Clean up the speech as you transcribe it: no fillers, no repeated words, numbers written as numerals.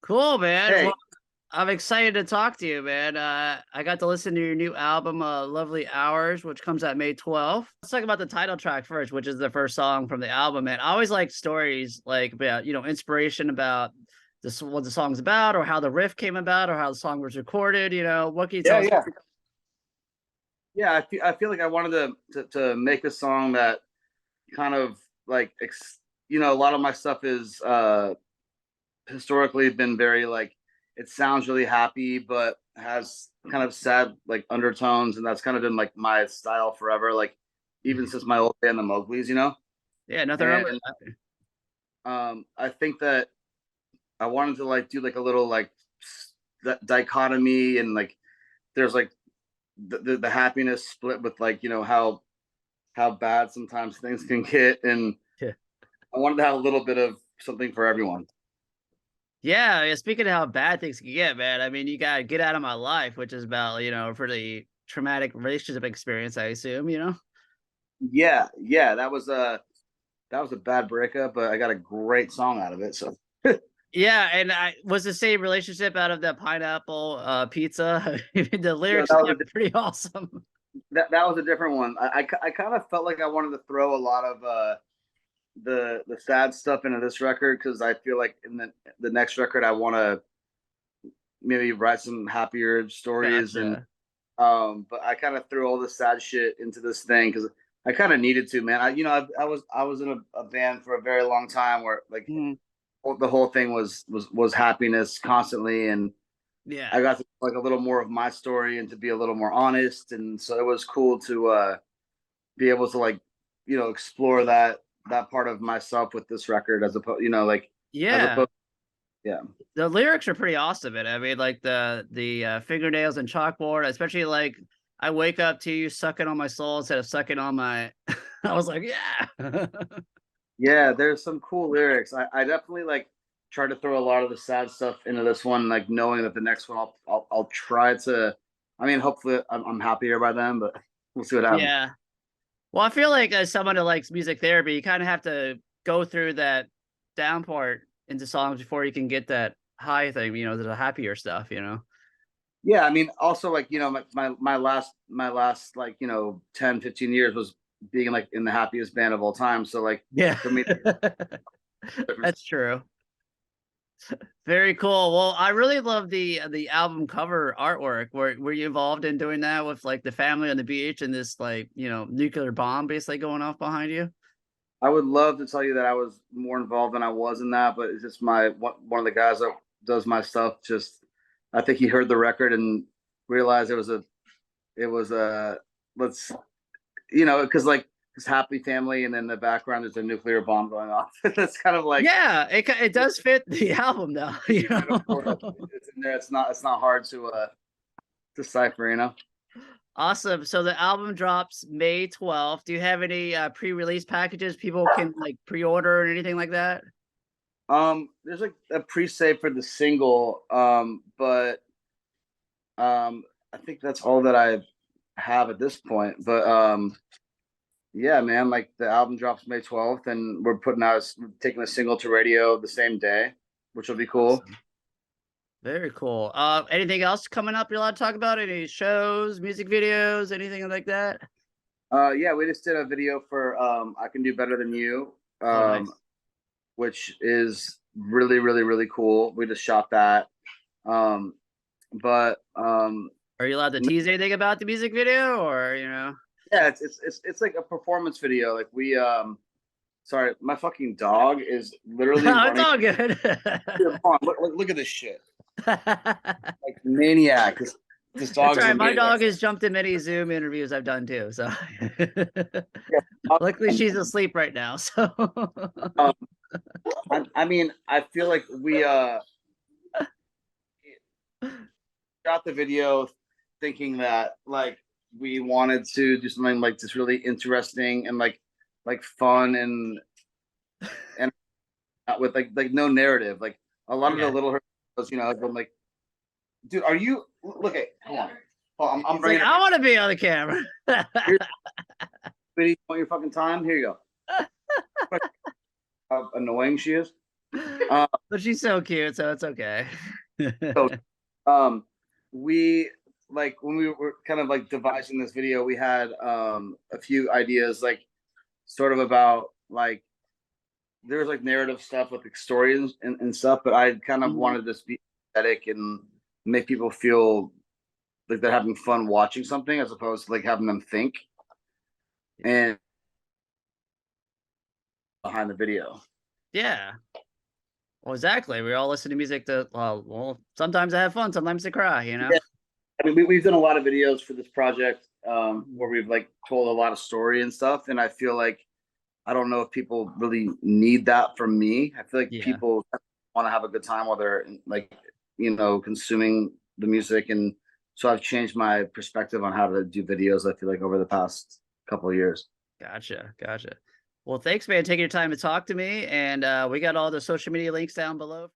Cool, man. Hey, Well, I'm excited to talk to you, man. I got to listen to your new album, Lovely Hours, which comes out May 12th. Let's talk about the title track first, which is the first song from the album, man. I always like stories like about, inspiration about this, what the song's about, or how the riff came about, or how the song was recorded. What can you tell yeah, us? yeah, yeah. I feel like I wanted to make a song that kind of like a lot of my stuff is historically been very like it sounds really happy, but has kind of sad like undertones, and that's kind of been like my style forever. Like even since my old band, the Mowglis, Yeah, nothing wrong with and that. I think that I wanted to like do like a little like dichotomy and like there's like the happiness split with like how bad sometimes things can get, and Yeah. I wanted to have a little bit of something for everyone. Yeah, speaking of how bad things can get, man, I mean, you gotta get out of my life, which is about, a pretty traumatic relationship experience, I assume. Yeah, yeah, that was a bad breakup, but I got a great song out of it. So Yeah, and I was the same relationship out of the pineapple, pizza. The no, lyrics sound pretty awesome. that was a different one. I kind of felt like I wanted to throw a lot of the sad stuff into this record because I feel like in the next record I want to maybe write some happier stories, and Gotcha. but I kind of threw all the sad shit into this thing because I kind of needed to, man. I was in a band for a very long time where like Mhm. the whole thing was happiness constantly, and Yeah. I got to like a little more of my story and to be a little more honest, and so it was cool to be able to like explore that part of myself with this record as opposed like as Yeah. opposed yeah. The lyrics are pretty awesome, and I mean, like, fingernails and chalkboard, especially, like, "I wake up to you sucking on my soul instead of sucking on my." I was like, "Yeah." Yeah, there's some cool lyrics. I definitely like try to throw a lot of the sad stuff into this one, like knowing that the next one I'll try to. I mean, hopefully I'm happier by then, but we'll see what happens. Yeah. Well, I feel like as someone who likes music therapy, you kinda have to go through that down part into songs before you can get that high thing, the happier stuff. Yeah, I mean, also like my last like 10-15 years was being like in the happiest band of all time. So like Yeah. for me, different. That's true. Very cool. Well, I really love the album cover artwork. Were you involved in doing that with, like, the family on the beach and this, like, nuclear bomb basically going off behind you? I would love to tell you that I was more involved than I was in that, but it's just my one of the guys that does my stuff. Just I think he heard the record and realized it was a let's because like this happy family and then the background there's a nuclear bomb going off. That's kind of like Yeah, it does fit the album though, you know? it's in there. It's not hard to decipher. Awesome. So the album drops May 12th. Do you have any, pre-release packages people can, like, pre-order or anything like that? There's like a pre-save for the single, but I think that's all that I have at this point. But yeah, man, like the album drops May 12th, and we're taking a single to radio the same day, which will be cool. Awesome. Very cool. Anything else coming up you're allowed to talk about? Any shows, music videos, anything like that? Yeah, we just did a video for "I Can Do Better Than You," Oh, um, nice. which is really, really, really cool. We just shot that, but Are you allowed to tease anything about the music video or? yeah, it's like a performance video. Like we sorry, my fucking dog is literally No, it's running. all good. Here, come on, look at this shit. Like maniac. This It's dog all is a right. My maniac. dog has jumped in many Zoom interviews I've done too. So Yeah. luckily she's asleep right now. So Um, I mean, I feel like we shot the video thinking that like we wanted to do something like just really interesting and like fun and with like no narrative. Like a lot of the yeah. little have been like, dude, are you look at hold on. Hold on, I'm He's like, bringing it. I want to be on the camera. Here's video. Want your fucking time? Here you go. How annoying she is. But she's so cute, so it's okay. So, we like when we were kind of like devising this video, we had a few ideas, like sort of about like there's like narrative stuff with like stories and stuff, but I kind of Mhm. wanted this to be aesthetic and make people feel like they're having fun watching something as opposed to like having them think and behind the video. Yeah. Well, exactly. We all listen to music to well, sometimes I have fun, sometimes to cry, you know? Yeah, I mean, we've done a lot of videos for this project Mhm. where we've like told a lot of story and stuff, and I feel like I don't know if people really need that from me. I feel like Yeah. people want to have a good time while they're like, consuming the music, and so I've changed my perspective on how to do videos. I feel like over the past couple of years. Gotcha. Gotcha. Well, thanks, man, taking your time to talk to me. And we got all the social media links down below.